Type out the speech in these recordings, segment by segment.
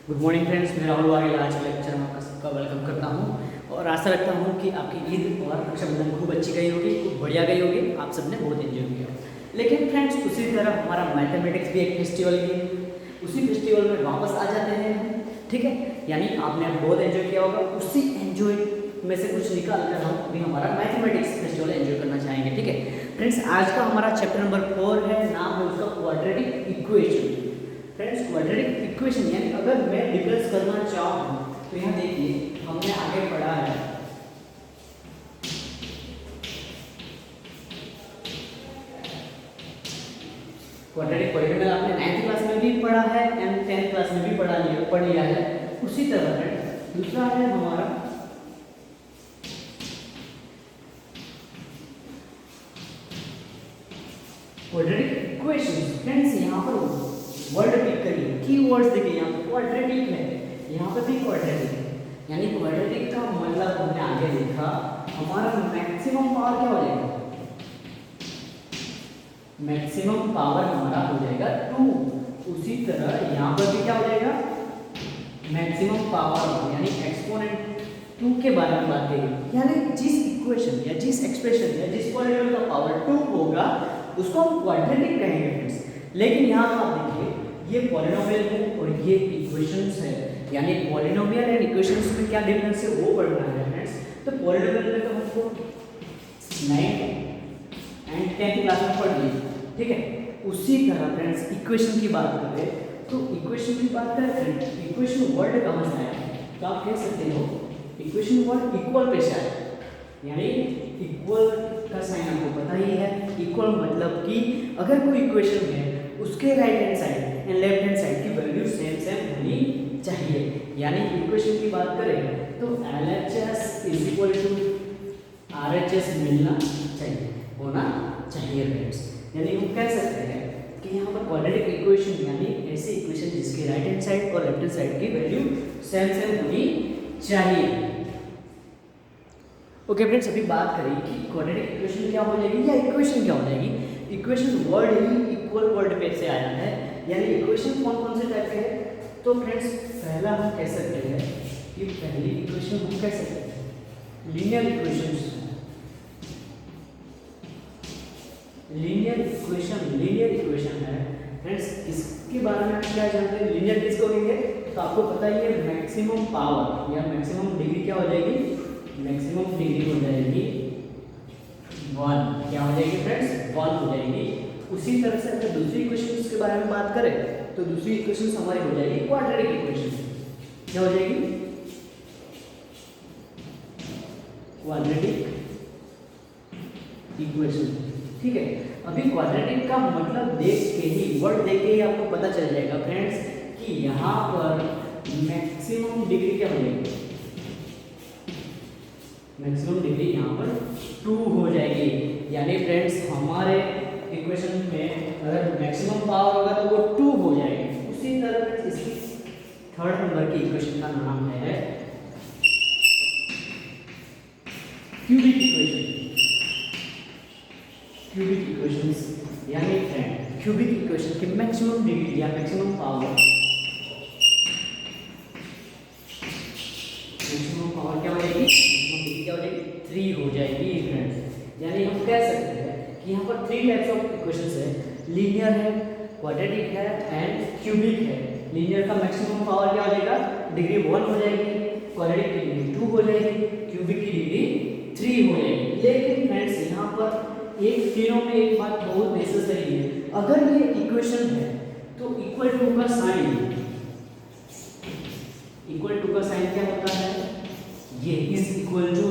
Good morning friends, मैं राहुल वाघेला आज के लेक्चर में आपका सबका वेलकम करता हूं और आशा रखता हूं कि आपकी ईद और रक्षाबंधन खूब अच्छी गई होगी, खूब बढ़िया गई होगी, आप सबने बहुत एंजॉय किया। लेकिन फ्रेंड्स उसी तरह हमारा मैथमेटिक्स भी एक फेस्टिवल ही है, उसी फेस्टिवल में वापस आ जाते हैं, ठीक है। यानी आपने बहुत एंजॉय किया होगा, उसी एंजॉय में से कुछ निकाल कर हम अभी हमारा मैथमेटिक्स फेस्टिवल एंजॉय करना चाहेंगे, ठीक है फ्रेंड्स। आज का हमारा चैप्टर नंबर 4 है, नाम है उसका quadratic equation. Friends quadratic equation यानी अगर मैं डिफरेंस करना चाहूँ तो यहाँ देखिए हमने आगे पढ़ा है क्वाड्रेटिक पॉलिनोमियल, आपने 9th क्लास में भी पढ़ा है एंड 10th क्लास में भी पढ़ लिया है। उसी तरह है दूसरा है हमारा क्वाड्रेटिक इक्वेशन। फ्रेंड्स यहाँ पर वर्ड पिक करिए, कीवर्ड्स देखिए, यहाँ पर क्वाड्रेटिक है, यहाँ पर भी क्वाड्रेटिक है, यानी क्वाड्रेटिक का मतलब हमने आगे देखा हमारा मैक्सिमम पावर क्या हो जाएगा, मैक्सिमम पावर हमारा हो जाएगा 2। उसी तरह यहाँ पर भी क्या हो जाएगा, मैक्सिमम पावर यानी एक्सपोनेंट 2 के बारे में बात करेंगे, यानी जिस इक्वेशन या जिस एक्सप्रेशन या जिस पॉलिनोमियल का पावर 2 होगा उसको हम क्वाड्रेटिक कहेंगे फ्रेंड्स। लेकिन यहाँ पर आप देखिए ये पॉलिनोमियल है और ये इक्वेशंस है, यानी पॉलिनोमियल एंड इक्वेशंस में क्या डिफरेंस है वो पढ़ना है फ्रेंड्स। तो पॉलिनोमियल में तो हमको 9th एंड 10th क्लास में पढ़ लिए, ठीक है। उसी तरह फ्रेंड्स इक्वेशन की बात करें तो इक्वेशन की बात करें फ्रेंड्स, इक्वेशन वर्ड कहाँ से आया, तो आप कह सकते हो इक्वेशन वर्ड इक्वल पे से आया, यानी इक्वल का साइन आपको पता ही है। इक्वल मतलब कि अगर कोई इक्वेशन है उसके right hand side and left hand side की वैल्यू सेम सेम होनी चाहिए, यानी इक्वेशन की बात करें तो LHS is equal to RHS मिलना चाहिए, होना चाहिए फ्रेंड्स। यानी हम कह सकते हैं कि यहाँ पर क्वाड्रेटिक इक्वेशन यानी ऐसी इक्वेशन जिसके राइट हैंड साइड और लेफ्ट हैंड साइड की वैल्यू सेम सेम होनी चाहिए। ओके फ्रेंड्स, अभी बात करें कि क्वाड्रेटिक इक्वेशन क्या हो जाएगी या इक्वेशन क्या हो जाएगी। इक्वेशन वर्ड ही इक्वल वर्ड पे से आया है, यानी इक्वेशन कौन कौन से टाइप के हैं। तो फ्रेंड्स पहला हम कह सकते हैं कि पहली इक्वेशन हम कह सकते हैं लीनियर इक्वेशंस। लीनियर इक्वेशन है फ्रेंड्स, इसके बारे में आप क्या जानते हैं, लीनियर किसको कहेंगे, तो आपको पता ही है मैक्सिमम पावर या मैक्सिमम डिग्री क्या हो जाएगी, मैक्सिमम डिग्री हो जाएगी 1, क्या हो जाएगी फ्रेंड्स 1 हो जाएगी। उसी तरह से अगर दूसरी इक्वेशन के बारे में बात करें तो दूसरी इक्वेशन हमारी हो जाएगी क्वाड्रेटिक इक्वेशन, क्या हो जाएगी क्वाड्रेटिक इक्वेशन, ठीक है। अभी क्वाड्रेटिक का मतलब देख के ही, वर्ड देख के ही आपको पता चल जाएगा फ्रेंड्स कि यहाँ पर मैक्सिमम डिग्री क्या हो जाएगी, मैक्सिमम डिग्री यहाँ पर 2 हो जाएगी। यानी फ्रेंड्स हमारे इक्वेशन में अगर मैक्सिमम पावर होगा तो वो 2 हो जाएगी। उसी तरह इसकी थर्ड नंबर की इक्वेशन का नाम है क्यूबिक इक्वेशन। क्यूबिक इक्वेशंस यानी फ्रेंड क्यूबिक इक्वेशन की मैक्सिमम डिग्री या मैक्सिमम पावर, मैक्सिमम पावर क्या हो जाएगी, क्या हो जाएगी 3 हो जाएगी फ्रेंड्स। यानी हम कह सकते हैं कि यहाँ पर 3 टाइप्स ऑफ इक्वेशंस है, लीनियर है, क्वाड्रेटिक है एंड क्यूबिक है। लीनियर का मैक्सिमम पावर क्या हो जाएगा, डिग्री 1 हो जाएगी, क्वाड्रेटिक की डिग्री 2 हो जाएगी, क्यूबिक की डिग्री 3 हो जाएगी। लेकिन फ्रेंड्स यहाँ पर एक तीनों में एक बात बहुत नेसेसरी है, अगर ये इक्वेशन है तो इक्वल टू का साइन, इक्वल टू का साइन क्या होता है, ये is equal to,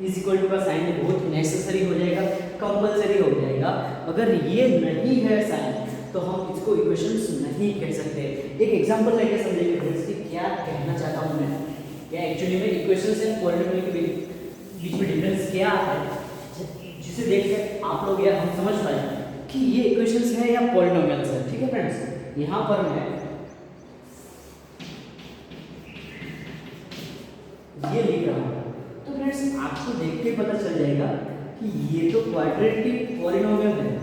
is equal to का साइन बहुत नेसेसरी हो जाएगा, कंपलसरी हो जाएगा। अगर ये नहीं है साइन तो हम इसको इक्वेशंस नहीं कह सकते। एक एग्जांपल लेके समझेंगे फ्रेंड्स कि क्या कहना चाहता हूँ मैं, या एक्चुअली में इक्वेशंस एंड पॉलिनोमियल के बीच में डिफरेंस क्या है, जिसे देख के आप लोग या हम समझ पाए कि ये इक्वेशंस है या पॉलिनोमियल्स है, ठीक है फ्रेंड्स। यहाँ पर मैं ये लिख रहा हूँ तो फ्रेंड्स आपको देख के पता चल जाएगा कि ये तो क्वाड्रेटिक पॉलिनोमियल है,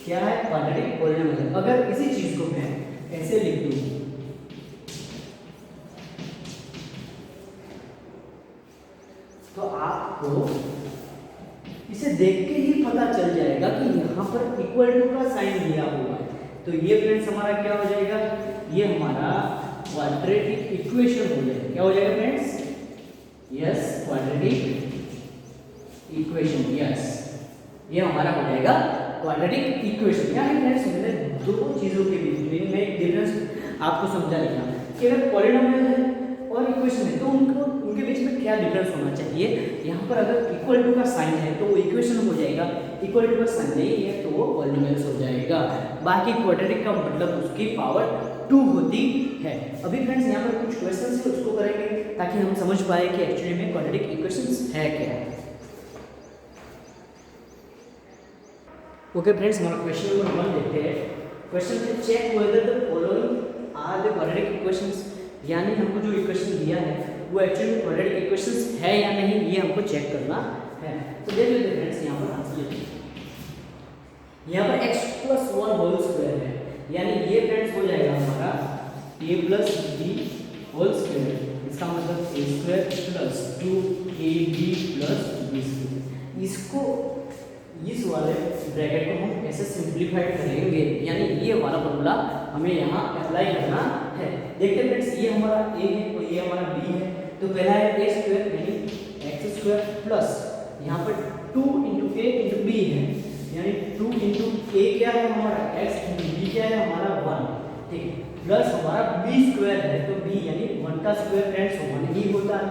क्या है, क्वाड्रेटिक पॉलिनोमियल। अगर इसी चीज को मैं ऐसे लिख दूं तो आपको इसे देख के ही पता चल जाएगा कि यहाँ पर इक्वल टू का साइन दिया हुआ है। तो ये फ्रेंड्स हमारा क्या हो जाएगा, ये हमारा क्वाड्रेटिक इक्वेशन हो जाएगा। क्या हो जाएगा friends, yes quadratic equation, yes ये हमारा हो जाएगा क्वाड्रेटिक इक्वेशन। यानी फ्रेंड्स मैंने दो चीजों के बीच में एक डिफरेंस आपको समझा दिया कि अगर पॉलिनोमियल है और इक्वेशन है तो उनके बीच में क्या डिफरेंस होना चाहिए। यहाँ पर अगर इक्वल टू का साइन है तो वो इक्वेशन हो जाएगा, इक्वल टू का साइन नहीं है तो वो पॉलिनोमियल हो जाएगा। बाकी क्वाड्रेटिक का मतलब उसकी पावर 2 होती है। अभी फ्रेंड्स यहाँ पर कुछ क्वेश्चन है उसको करेंगे ताकि हम समझ पाए कि एक्चुअली में क्वाड्रेटिक इक्वेशंस है क्या है। ओके फ्रेंड्स, हमारा क्वेश्चन नंबर 1 देखते हैं। क्वेश्चन से check whether the following are the quadratic equations, यानी हमको जो इक्वेशन दिया है वो एक्चुअली क्वाड्रेटिक इक्वेशंस है या नहीं ये हमको चेक करना है। तो देख लेते हैं फ्रेंड्स, यहाँ पर आंसर यहाँ पर x + 1 होल स्क्वायर है, यानी ये फ्रेंड्स हो जाएगा हमारा a + b होल स्क्वायर। इसका मतलब a² + 2ab + b²। इसको इस वाले ब्रैकेट को हम ऐसे सिंप्लीफाइड करेंगे, यानी ये वाला फॉर्मूला हमें यहाँ अप्लाई करना है। देखते हैं फ्रेंड्स, ये हमारा a है और ये हमारा b है। तो पहला है a² यानी x² प्लस यहाँ पर 2 × a × b है, यानी 2 × a क्या है हमारा x × b क्या है हमारा 1, ठीक है, प्लस हमारा b² है तो b यानी 1 का स्क्वायर फ्रेंड्स 1 ही होता है।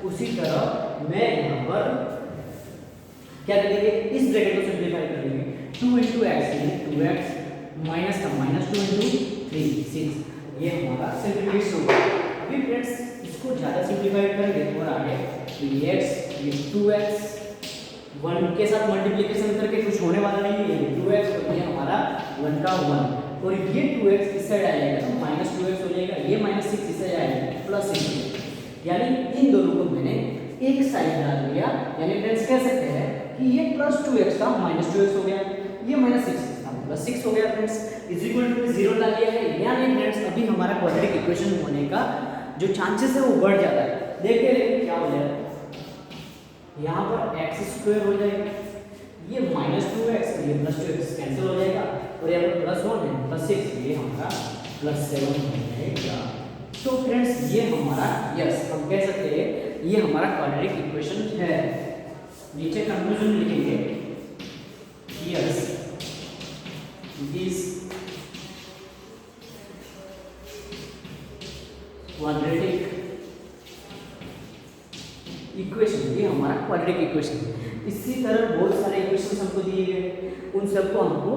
उसी तरह मैं यहाँ पर क्या करेंगे, इस ब्रैकेट को सिंप्लीफाई करेंगे। 2 × x यानी 2x माइनस का -2 × 3 6, ये हमारा सिंप्लीफिकेशन होगा। अभी फ्रेंड्स इसको ज़्यादा सिंप्लीफाइड करेंगे और आगे तो ये x ये 2x 1 के साथ मल्टीप्लिकेशन करके कुछ होने वाला नहीं है, 2x और ये हमारा 1 का 1 और ये 2x इस साइड आ जाएगा तो -2x हो जाएगा, ये -6 इस साइड आएगा +6, यानी इन दोनों को मैंने एक साइड डाल दिया। यानी फ्रेंड्स कह सकते हैं कि ये +2x का -2x हो गया, ये -6 का +6 हो गया फ्रेंड्स, इज इक्वल टू 0 डाल दिया है। यानी फ्रेंड्स अभी हमारा क्वाड्रेटिक इक्वेशन होने का जो चांसेस है वो बढ़ जाता है। देखते हैं क्या हो जाएगा, यहाँ पर x² हो जाएगा, ये -2x ये +2x कैंसिल हो जाएगा और यहाँ पर +1 है +6 ये हमारा +7 हो जाएगा। तो फ्रेंड्स ये हमारा यस हम कह सकते हैं ये हमारा क्वाड्रेटिक इक्वेशन है। नीचे कंक्लूजन लिखेंगे, yes it is quadratic equation, ये हमारा क्वाड्रेटिक इक्वेशन है। इसी तरह बहुत सारे इक्वेशंस हमको दिए गए, उन सबको हमको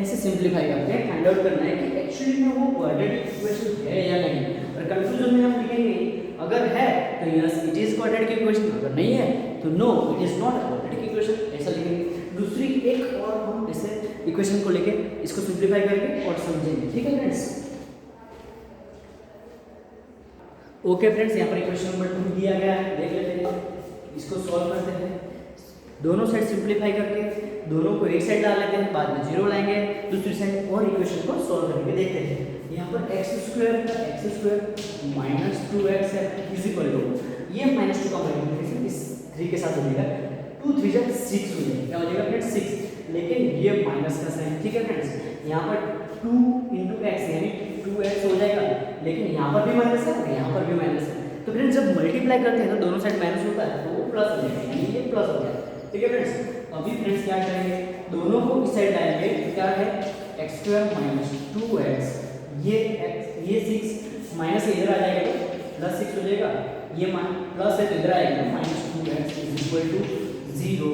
ऐसे सिंप्लीफाई करके फाइंड आउट करना है कि एक्चुअली में वो क्वाड्रेटिक इक्वेशन है या नहीं। और कंक्लूजन में हम लिखेंगे अगर है तो yes it is quadratic equation, अगर नहीं है तो no it is not quadratic equation, ऐसा लिखेंगे। दूसरी एक और हम ऐसे इक्वेशन को लेके इसको सिंप्लीफाई करके और समझेंगे, ठीक है फ्रेंड्स। ओके फ्रेंड्स, यहाँ पर इक्वेशन नंबर 2 दिया गया है, देख लेते हैं, इसको सॉल्व करते हैं। दोनों साइड सिंप्लीफाई करके दोनों को एक साइड डाल लेते हैं, बाद में 0 लाएंगे दूसरी साइड और इक्वेशन को सॉल्व करके देखते हैं। यहाँ पर x² का x² -2x है इज इक्वल टू ये -2 का मल्टीप्लिकेशन इस 3 के साथ हो जाएगा, 2 3 जा 6 हो जाएगा, क्या हो जाएगा फ्रेंड्स 6, लेकिन ये माइनस का साइन, ठीक है फ्रेंड्स। यहाँ पर 2 × x यानी 2x हो जाएगा, लेकिन यहाँ पर भी माइनस है और यहाँ पर भी माइनस है। तो फ्रेंड्स जब मल्टीप्लाई करते हैं तो दोनों साइड माइनस होता है तो वो प्लस हो जाएगा, यानी ये प्लस हो जाएगा, ठीक है फ्रेंड्स। अभी फ्रेंड्स क्या करेंगे, दोनों को इस साइड लाएंगे, क्या है x² - 2x, ये 6 माइनस इधर आ जाएगा तो +6 हो जाएगा, ये प्लस है तो इधर आएगा -2x = 0,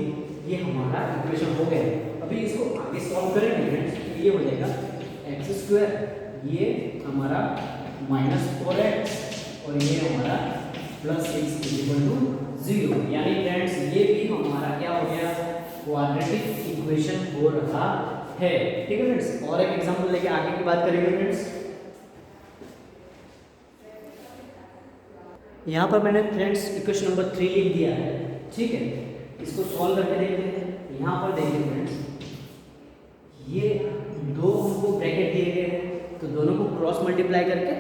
ये हमारा इक्वेशन हो गया। अभी इसको आगे सॉल्व करेंगे फ्रेंड्स, तो ये हो जाएगा x², ये हमारा -4x और ये हमारा +6 = 0, यानी फ्रेंड्स ये भी हमारा क्या हो गया, क्वाड्रेटिक इक्वेशन हो रहा है, ठीक है फ्रेंड्स। और एक एग्जांपल लेके आगे की बात करेंगे फ्रेंड्स। यहाँ पर मैंने फ्रेंड्स इक्वेशन नंबर 3 लिख दिया है, ठीक है, इसको सॉल्व करके देखते हैं। यहाँ पर देखिए फ्रेंड्स, ये दो हमको ब्रैकेट दिए गए हैं, तो दोनों को क्रॉस मल्टीप्लाई करके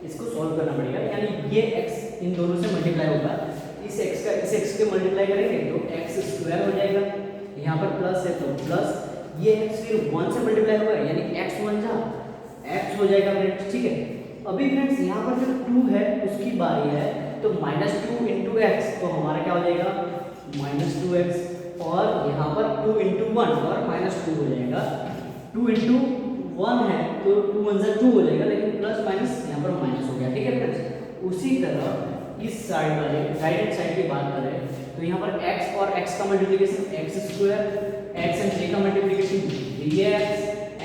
इसको सॉल्व करना पड़ेगा, यानी ये x इन दोनों से मल्टीप्लाई होगा, इस x के मल्टीप्लाई करेंगे तो x स्क्वायर हो जाएगा, यहाँ पर प्लस है तो प्लस, ये x फिर 1 से मल्टीप्लाई होगा यानी x 1 जा x हो जाएगा फ्रेंड्स, ठीक है। अभी फ्रेंड्स यहाँ पर जो 2 है उसकी बारी है, तो -2 × x, तो हमारा क्या हो जाएगा -2x, और यहाँ पर 2 × 1 और -2 हो जाएगा, 2 × 1 है तो 2 1 जा 2 हो जाएगा, लेकिन प्लस माइनस यहाँ पर माइनस हो गया, ठीक है फ्रेंड्स। उसी तरह इस साइड वाले राइट हैंड साइड की बात करें तो यहाँ पर x और x का मल्टीप्लिकेशन x², x and 3 का मल्टीप्लिकेशन 3x,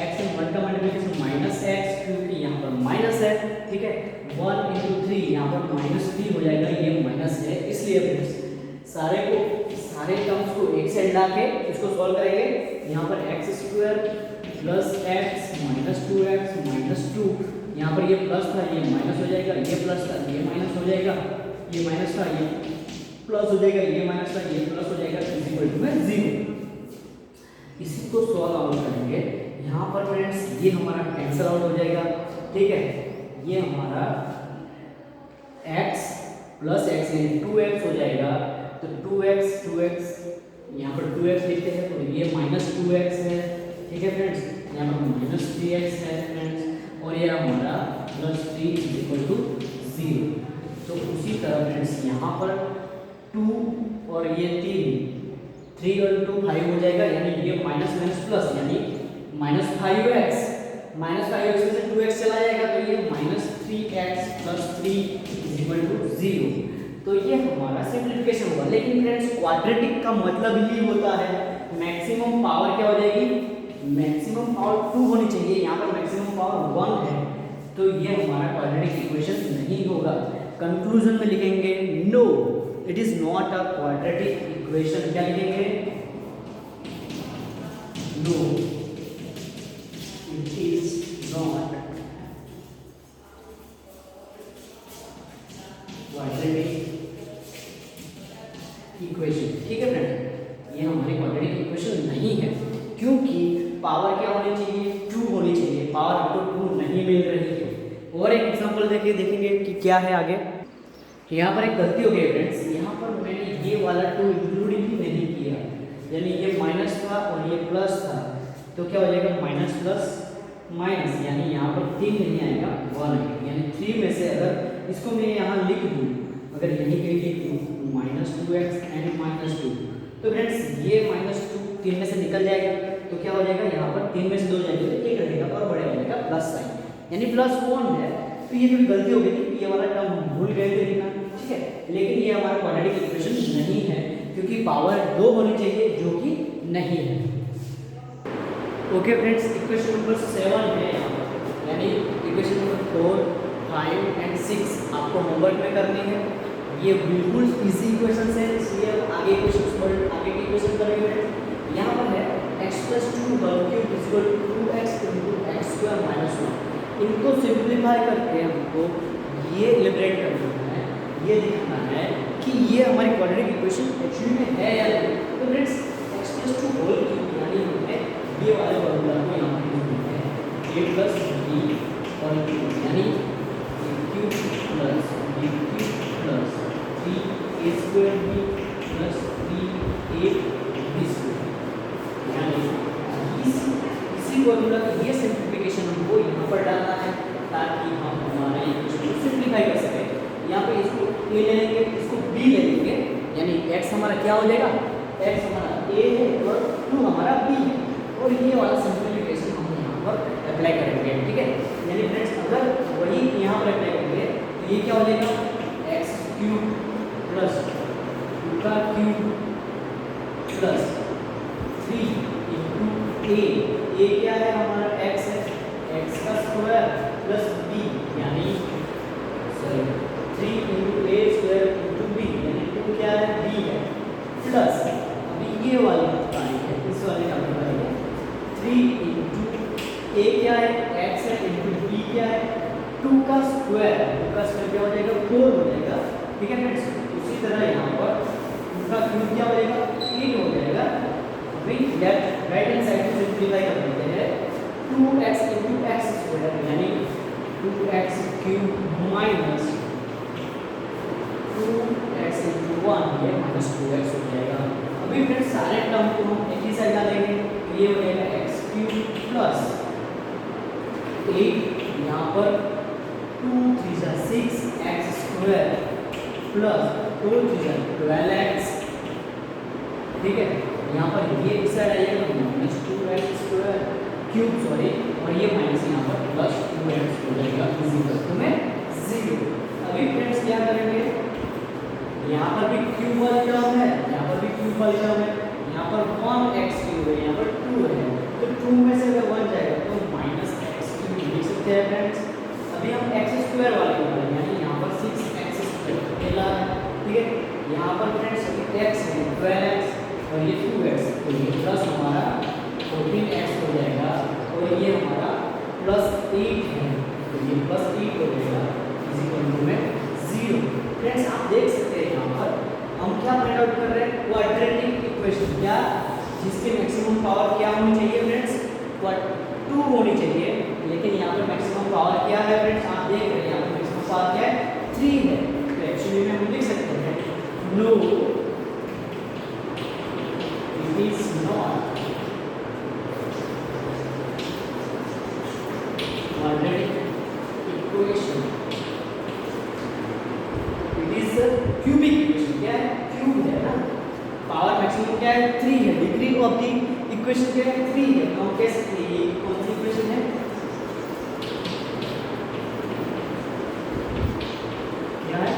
x and 1 का मल्टीप्लिकेशन -x, क्योंकि यहाँ पर माइनस है, ठीक है। 1 × 3 यहाँ पर -3 हो जाएगा, ये माइनस है, इसलिए फ्रेंड्स सारे टर्म्स को एक साइड ला के इसको सॉल्व करेंगे। यहाँ पर x² प्लस x -2x -2, यहाँ पर ये प्लस था ये माइनस हो जाएगा, ये प्लस था ये माइनस हो जाएगा, ये माइनस था ये प्लस हो जाएगा, ये माइनस था ये प्लस हो जाएगा, इक्वल टू 0। इसी को सॉल्व आउट करेंगे, यहाँ पर फ्रेंड्स ये हमारा कैंसिल आउट हो जाएगा, ठीक है। ये हमारा x प्लस x यानी 2x हो जाएगा, तो 2x यहाँ पर 2x लिखते हैं तो ये -2x है, ठीक है फ्रेंड्स। यहाँ पर -3x है फ्रेंड्स, और ये हमारा +3 = 0। तो उसी तरह फ्रेंड्स यहाँ पर 2 और ये 3 और 2 5 हो जाएगा, यानी ये माइनस प्लस यानी -5x में से 2x चला जाएगा, तो ये -3x + 3 = 0। तो ये हमारा सिंप्लीफिकेशन होगा। लेकिन फ्रेंड्स क्वाड्रेटिक का मतलब ही होता है मैक्सिमम पावर क्या हो जाएगी, मैक्सिमम पावर 2 होनी चाहिए, यहाँ पर मैक्सिमम पावर 1 है, तो ये हमारा क्वाड्रेटिक इक्वेशन नहीं होगा। कंक्लूजन में लिखेंगे no it is not a quadratic equation, क्या लिखेंगे no it is not quadratic equation, ठीक है फ्रेंड्स। ये हमारी क्वाड्रेटिक इक्वेशन नहीं है, क्योंकि पावर क्या होनी चाहिए 2 होनी चाहिए, पावर हमको 2 नहीं मिल रही है। और एक एग्जांपल देखेंगे कि क्या है आगे। यहाँ पर एक गलती हो गई फ्रेंड्स, यहाँ पर मैंने ये वाला 2 इंक्लूड ही नहीं किया, यानी ये माइनस था और ये प्लस था, तो क्या हो जाएगा माइनस प्लस माइनस, यानी यहाँ पर 3 नहीं आएगा 1 आएगा, यानी 3 में से अगर इसको मैं यहाँ लिख दूँ, अगर यहीं कहीं लिख दूँ -2x एंड -2, तो फ्रेंड्स ये -2 3 में से निकल जाएगा, तो क्या हो जाएगा यहाँ पर 3 में से 2 जाएंगे तो 1 रहेगा और बड़े हो जाएगा प्लस साइन, यानी +1 है। तो ये थोड़ी गलती हो गई थी, ये वाला टर्म भूल गए थे लिखना, ठीक है। लेकिन ये हमारा क्वाड्रेटिक इक्वेशन नहीं है, क्योंकि पावर 2 होनी चाहिए जो कि नहीं है। ओके फ्रेंड्स, इक्वेशन नंबर 7 है यहाँ पर, यानी इक्वेशन नंबर 4, 5 एंड 6 आपको होमवर्क में करनी है। ये बिल्कुल इजी इक्वेशन है, इसलिए आगे की इक्वेशन करेंगे। यहाँ पर है x + 2 = 2x × x² - 1। इनको सिंप्लीफाई करके हमको ये लिबरेट करना है, ये दिखाना है कि ये हमारी क्वाड्रेटिक इक्वेशन एक्चुअली में है या नहीं। तो फ्रेंड्स x + 2 होल क्यूब, यानी हमने ये वाले फॉर्मूला को यहाँ पर यूज किया है, a + b होल क्यूब, यानी a cube + b cube + 3a² b + 3ab², यानी इसी फॉर्मूला का ये सिंप्लीफिकेशन हमको यहाँ पर डालना है, ताकि हम हमारे इक्वेशन को सिंप्लीफाई कर सकें। यहाँ पे इसको a ले लेंगे, इसको b ले लेंगे, यानी x हमारा क्या हो जाएगा, x हमारा a है और 2 हमारा b है, और ये वाला सिंप्लीफिकेशन हम यहाँ पर अप्लाई करेंगे, ठीक है। यानी फ्रेंड्स अगर वही यहाँ पर अप्लाई करेंगे तो ये क्या हो जाएगा x³ + 2 का क्यूब + 3 × a क्या है हमारा x है, x का स्क्वायर + b, यानी 3 × a² × b, यानी 2 क्या है b है, प्लस अभी ये वाली बताई है, इस वाले का बताई है 3 × a क्या है x है × b क्या है 2 का स्क्वायर क्या हो जाएगा 4 हो जाएगा, ठीक है फ्रेंड्स। उसी तरह यहाँ पर 2 का क्यूब क्या हो जाएगा 8 हो जाएगा। अभी लेफ्ट राइट हैंड साइड को सिंप्लीफाई कर देते हैं, स्क्वायर यानी 2x cube minus 2x into 1 ये माइनस 2x हो जाएगा। अभी फ्रेंड्स सारे टर्म को हम एक ही साइड ला देंगे तो ये हो जाएगा x क्यूब प्लस 8 यहाँ पर 2 3 जा 6x स्क्वायर प्लस 2 3 जा 12x, ठीक है। यहाँ पर ये इस साइड आइएगा तो minus 2x square cube sorry, और ये माइनस यहाँ पर प्लस 2x हो जाएगा इज इक्वल टू में 0। अभी फ्रेंड्स क्या करेंगे, यहाँ पर भी क्यूब वाली टर्म है, यहाँ पर भी क्यूब वाली टर्म है, यहाँ पर 1x क्यूब है, यहाँ पर 2 है, तो 2 में से अगर 1 जाएगा तो माइनस x क्यूब लिख सकते हैं फ्रेंड्स। अभी हम x स्क्वायर वाले को करेंगे यानी यहाँ पर 6x स्क्वायर अकेला है, ठीक है। यहाँ पर फ्रेंड्स x है 12x और ये 2x, तो ये प्लस हमारा 14x हो जाएगा और ये हमारा प्लस 8 है, तो ये प्लस 8 हो जाएगा इज इक्वल टू में 0। फ्रेंड्स आप देख सकते हैं यहाँ पर हम क्या फाइंड आउट कर रहे हैं, क्वाड्रेटिक इक्वेशन, क्या जिसकी मैक्सिमम पावर क्या होनी चाहिए फ्रेंड्स 2 होनी चाहिए, लेकिन यहाँ पर मैक्सिमम पावर क्या है फ्रेंड्स, आप देख रहे हैं यहाँ पर मैक्सिमम पावर क्या है 3 है, तो एक्चुअली में हम लिख सकते हैं no it is not quadratic equation, it is a cubic equation। क्या है, क्यूब है ना, पावर मैक्सिमम क्या है 3 है, डिग्री ऑफ द इक्वेशन क्या है 3 है, तो हम कह सकते हैं ये कौन सी इक्वेशन है, क्या है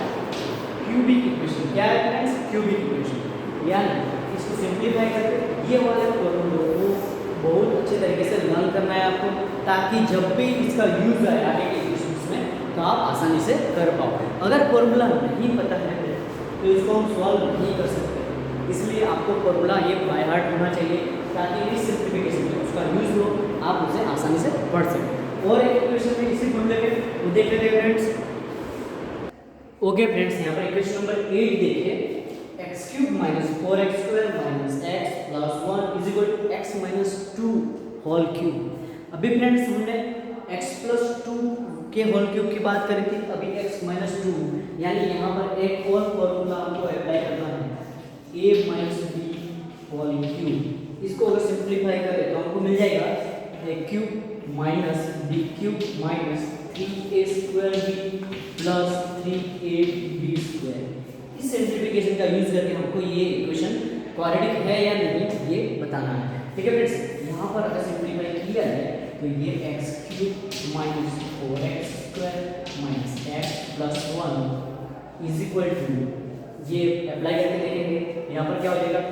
क्यूबिक इक्वेशन। क्या है फ्रेंड्स, क्यूबिक इक्वेशन। यानी इसको सिंप्लीफाई करके ये वाले फॉर्मूले को बहुत अच्छे तरीके से लर्न करना है आपको, ताकि जब भी इसका यूज आए आगे के इक्वेशंस में तो आप आसानी से कर पाओ। अगर फॉर्मूला नहीं पता है तो इसको हम सॉल्व नहीं कर सकते, इसलिए आपको फॉर्मूला ये बाय हार्ट होना चाहिए ताकि इस सिंप्लीफिकेशन में उसका यूज हो, आप उसे आसानी से पढ़ सकें। और एक इक्वेशन में इसी फॉर्मूले के वो देख लेते हैं फ्रेंड्स। ओके फ्रेंड्स, यहाँ पर इक्वेशन नंबर 8 देखिए, x cube minus 4x square minus x plus 1 is equal to x minus 2 whole cube. अभी फ्रेंड्स हमने x प्लस 2 के होल क्यूब की बात करी थी, अभी x माइनस 2 यानी यहाँ पर एक और फॉर्मूला हमको अप्लाई करना है a minus b whole cube. इसको अगर सिंप्लीफाई करें तो हमको मिल जाएगा a cube minus b cube minus 3a square b plus 3ab square. इस सिंप्लीफिकेशन का यूज करके हमको ये इक्वेशन क्वाड्रेटिक है या नहीं ये बताना है, ठीक है फ्रेंड्स। यहाँ पर अगर सिंप्लीफाई किया है तो ये x cube minus 4x square minus x plus 1 is equal to, ये अप्लाई करके देखेंगे यहाँ पर क्या हो जाएगा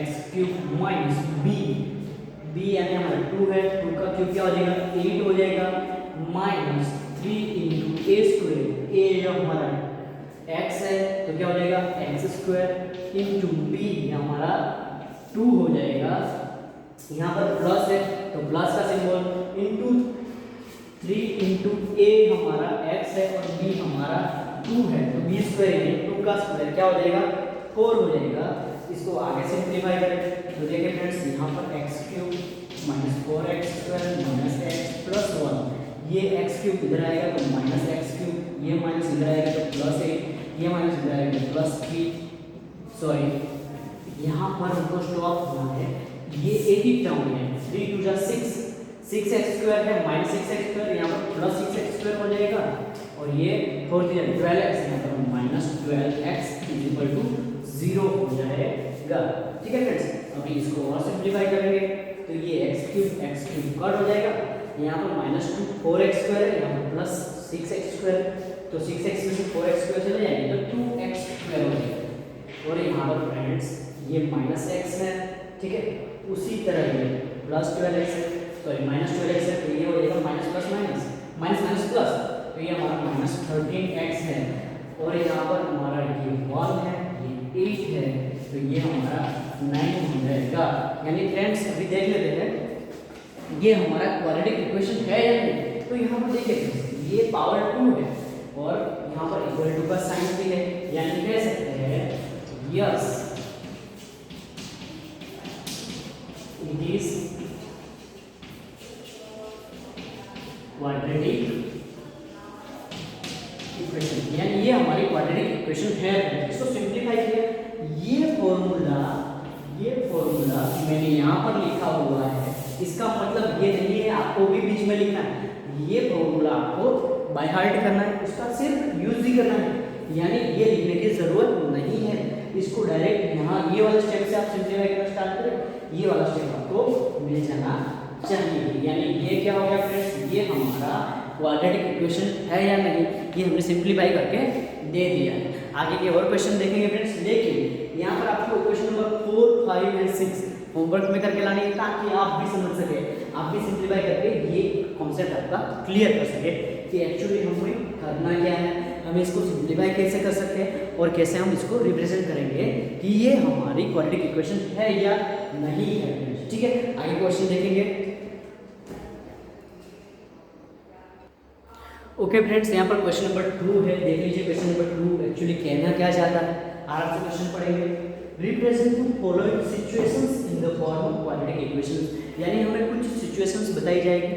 x क्यूब माइनस b यानी हमारा 2 है, 2 का क्यूब क्या हो जाएगा 8 हो जाएगा, माइनस 3 इंटू ए स्क्वायर, ए हमारा x है तो क्या हो जाएगा x स्क्वायर इंटू b हमारा 2 हो जाएगा, यहाँ पर प्लस है तो प्लस का सिंबल इंटू 3 इंटू a हमारा x है और b हमारा 2 है, तो b स्क्वायर इंटू 2 का स्क्वायर क्या हो जाएगा 4 हो जाएगा। इसको आगे सिंप्लीफाई करें तो देखिए फ्रेंड्स यहाँ पर x cube minus 4x square minus x plus 1, ये x क्यूब इधर आएगा तो माइनस x क्यूब, ये माइनस इधर आएगा तो प्लस 8, ये माइनस इधर आएगा तो प्लस 3, सॉरी यहाँ पर हमको स्टॉप होना है, ये एक ही टर्म है 3 2 जा 6x स्क्वायर है माइनस 6x स्क्वायर, यहाँ पर प्लस 6x स्क्वायर हो जाएगा और ये 4 3 12x, यहाँ पर minus 12x is equal to 0 हो जाएगा, ठीक है फ्रेंड्स। अभी इसको और सिंप्लीफाई करेंगे तो ये x क्यूब कट हो जाएगा, यहाँ पर माइनस 2 4x स्क्वायर है, यहाँ पर प्लस 6x स्क्वायर, तो 6x में से 4x स्क्वायर चले जाएंगे तो 2x स्क्वायर हो जाएगा, और यहाँ पर फ्रेंड्स ये माइनस x है, ठीक है। उसी तरह ये प्लस 12x है, सॉरी माइनस 12x है तो ये हो जाएगा minus plus minus minus minus plus, तो ये हमारा माइनस 13x है, और यहाँ पर हमारा ये 1 है ये 8 है तो ये हमारा 9 हो जाएगा। यानी फ्रेंड्स अभी देख लेते हैं ये हमारा क्वाड्रेटिक इक्वेशन है या नहीं, तो यहाँ पर देखिए ये पावर 2 है और यहाँ पर इक्वल टू का साइन भी है, यानी कह सकते हैं yes it is quadratic quadratic equation, यानी ये हमारी क्वाड्रेटिक इक्वेशन है। इसको सिंप्लीफाई किया, ये फॉर्मूला मैंने यहाँ पर लिखा हुआ है, इसका मतलब ये नहीं है आपको भी बीच में लिखना है, ये फॉर्मूला आपको बाय हार्ट करना है, उसका सिर्फ यूज ही करना है, यानी ये लिखने की जरूरत नहीं है। इसको डायरेक्ट यहाँ ये वाले स्टेप से आप सिंप्लीफाई करना स्टार्ट करें, ये वाला स्टेप आपको मिल जाना चाहिए। यानी ये क्या हो गया फ्रेंड्स, ये हमारा क्वाड्रेटिक इक्वेशन है या नहीं, ये हमने सिंप्लीफाई करके दे दिया है। आगे के और क्वेश्चन देखेंगे फ्रेंड्स, लेकिन यहाँ पर आपको क्वेश्चन नंबर 4, 5 एंड 6 होमवर्क में करके लानी है, ताकि आप भी समझ सके, आप भी सिंप्लीफाई करके ये कॉन्सेप्ट आपका क्लियर कर सके कि एक्चुअली हमें करना क्या है, हमें इसको सिंप्लीफाई कैसे कर सकते हैं और कैसे हम इसको रिप्रेजेंट करेंगे कि ये हमारी क्वाड्रेटिक इक्वेशन है या नहीं है। ठीक है, आगे क्वेश्चन देखेंगे। ओके फ्रेंड्स, यहाँ पर क्वेश्चन नंबर 2 है, देख लीजिए क्वेश्चन नंबर 2 एक्चुअली कहना क्या चाहता है। आराम से क्वेश्चन पढ़ेंगे। Represent to following situations in the form of quadratic equations, यानी हमें कुछ सिचुएशंस बताई जाएगी,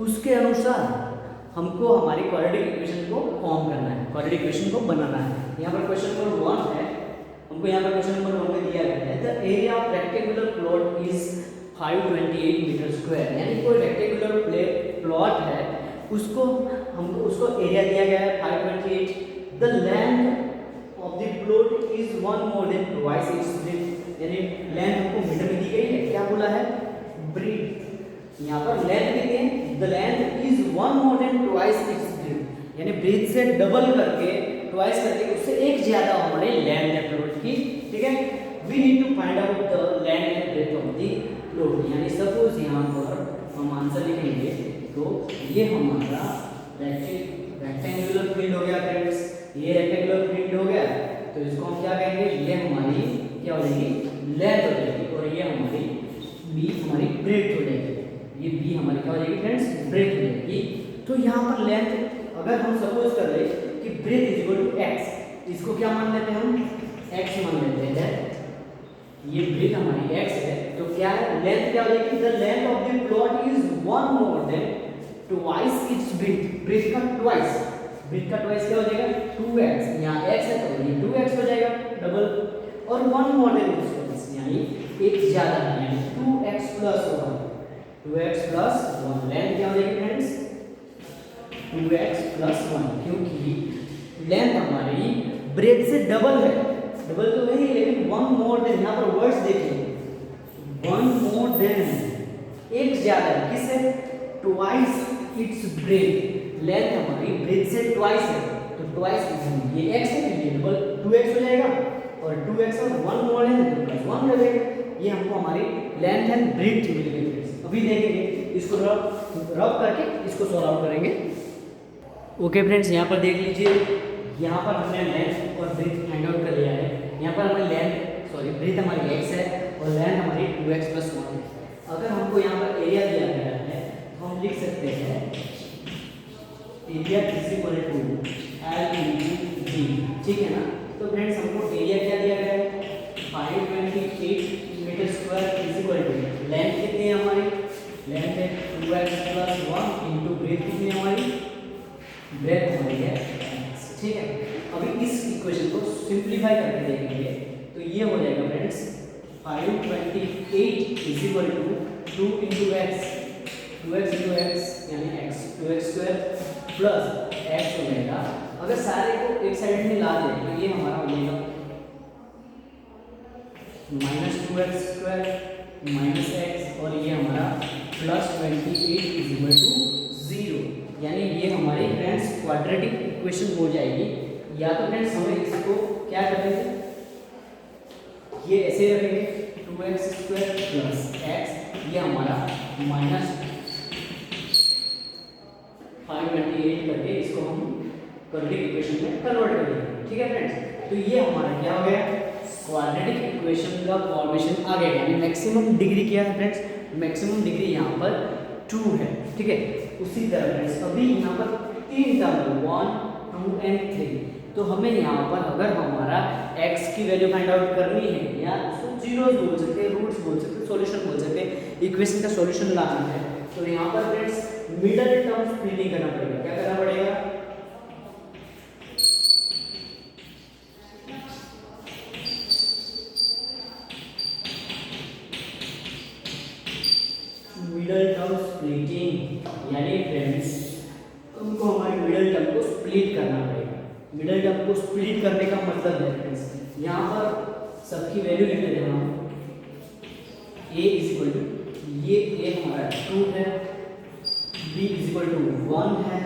उसके अनुसार हमको हमारी क्वाड्रेटिक इक्वेशन को फॉर्म करना है, क्वाड्रेटिक इक्वेशन को बनाना है। यहाँ पर क्वेश्चन नंबर 1 है, हमको यहाँ पर क्वेश्चन नंबर 1 में दिया गया है the area of rectangular plot is 528 metre square, यानी कोई रेक्टेंगुलर प्लॉट है, उसको हमको उसको एरिया दिया गया है 528, the length of the plot is 1 more than twice its breath, यानी लेंथ हमको मीटर में दी गई है, क्या बोला है ब्रेथ, यहाँ पर लेंथ कितनी है, the length is 1 more than twice its breath, यानी ब्रेथ से डबल करके ट्वाइस करके उससे एक ज्यादा हमारे लेंथ है प्लॉट की। ठीक है, we need to find out the length and breadth of the plot, यानी सपोज यहाँ पर हम आंसर लिखेंगे तो ये हमारा रेक्टेंगुलर फील्ड हो गया फ्रेंड्स, ये रेक्टेंगुलर फील्ड हो गया, तो इसको हम क्या कहेंगे, ये हमारी क्या हो जाएगी लेंथ हो जाएगी, और ये हमारी बी हमारी ब्रेथ हो जाएगी, ये बी हमारी क्या हो जाएगी फ्रेंड्स ब्रेथ हो जाएगी। तो यहाँ पर लेंथ अगर हम सपोज कर ले कि breadth is equal to x, इसको क्या मान लेते हैं हम एक्स मान लेते हैं, ये ब्रेथ हमारी एक्स है, तो क्या है लेंथ क्या हो जाएगी, the length of the plot is 1 more than twice its breadth, breadth का ट्वाइस, ब्रेथ का ट्वाइस क्या हो जाएगा 2x, यहाँ x है तो ये 2x हो जाएगा डबल, और 1 मोर देन इट्स यानी एक ज्यादा है, यानी 2x plus 1, 2x plus 1, length क्या हो जाएगी फ्रेंड्स 2x प्लस 1, क्योंकि लेंथ हमारी ब्रेथ से डबल है, डबल तो नहीं लेकिन 1 मोर देन, यहाँ पर वर्ड्स देखिए 1 मोर देन एक ज्यादा है, किससे ट्वाइस इट्स ब्रेथ, लेंथ हमारी ब्रेथ से ट्वाइस है, तो ट्वाइस ये x है तो ये डबल 2x हो जाएगा, और 2x और 1 मोर है तो प्लस 1 हो जाएगा, ये हमको हमारी लेंथ एंड ब्रेथ मिल गई। अभी देखेंगे इसको रब करके इसको सॉल्व आउट करेंगे। ओके फ्रेंड्स, यहाँ पर देख लीजिए, यहाँ पर हमने लेंथ और ब्रेथ फाइंड आउट कर लिया है, यहाँ पर हमारी ब्रेथ हमारी x है और लेंथ हमारी 2x प्लस 1 है। अगर हमको यहाँ पर एरिया दिया गया है तो हम लिख सकते हैं area is equal to L into B, ठीक है ना। तो फ्रेंड्स हमको एरिया क्या दिया गया है 528 metre square is equal to length कितनी है हमारी, लेंथ है 2x प्लस 1 इंटू ब्रेथ कितनी है हमारी, ब्रेथ हमारी है x, ठीक है। अभी इस इक्वेशन को सिंप्लीफाई करके देखेंगे तो ये हो जाएगा friends 528 is equal to 2 into x, 2x into x यानी x, 2x square plus x हो जाएगा। अगर सारे को एक साइड में ला दें तो ये हमारा हो जाएगा -2x स्क्वायर माइनस x, और ये हमारा प्लस 28 इज इक्वल टू 0, यानी ये हमारी फ्रेंड्स क्वाड्रेटिक इक्वेशन हो जाएगी। या तो फ्रेंड्स हमें इसको क्या करेंगे, ये ऐसे रखेंगे 2x स्क्वायर प्लस x, ये हमारा माइनस 528 करके इसको हम क्वाड्रेटिक इक्वेशन में कन्वर्ट कर देंगे, ठीक है फ्रेंड्स। तो ये हमारा क्या हो गया क्वाड्रेटिक इक्वेशन का फॉर्मेशन आ गया, यानी मैक्सिमम डिग्री क्या है फ्रेंड्स, मैक्सिमम डिग्री यहाँ पर 2 है, ठीक है। उसी तरह फ्रेंड्स अभी यहाँ पर 3 टर्म 1, 2 एंड 3, तो हमें यहाँ पर अगर हमारा x की वैल्यू फाइंड आउट करनी है या उसको जीरोस बोल सकते हैं, रूट्स बोल सकते हैं, सॉल्यूशन बोल सकते हैं, इक्वेशन का सॉल्यूशन लाना है, तो यहाँ पर फ्रेंड्स मिडल टर्म स्प्लिट नहीं करना पड़ेगा। क्या करना पड़ेगा? मिडल टर्म स्प्लिटिंग, यानी फ्रेंड्स तुमको हमारे मिडल टर्म को स्प्लिट करना पड़ेगा। मिडल टर्म को स्प्लिट करने का मतलब है फ्रेंड्स, यहाँ पर सबकी वैल्यू लिख लेते हैं हम। a इज इक्वल टू, ये a हमारा 2 है, b इज इक्वल टू 1 है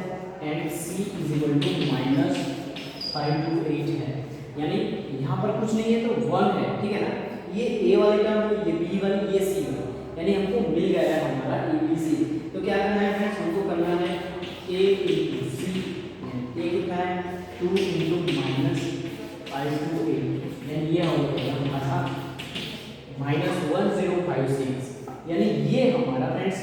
and c is equal to -5 to 8 है। यानी यहाँ पर कुछ नहीं है तो 1 है, ठीक है ना। ये a वाली टर्म, ये b वाली, ये c वाली, यानी हमको मिल गया है हमारा ABC। तो क्या करना है फ्रेंड्स, हमको करना है a into c, a कितना है 2 into -5 to 8, यानी ये हो गया हमारा -1056। यानी ये हमारा friends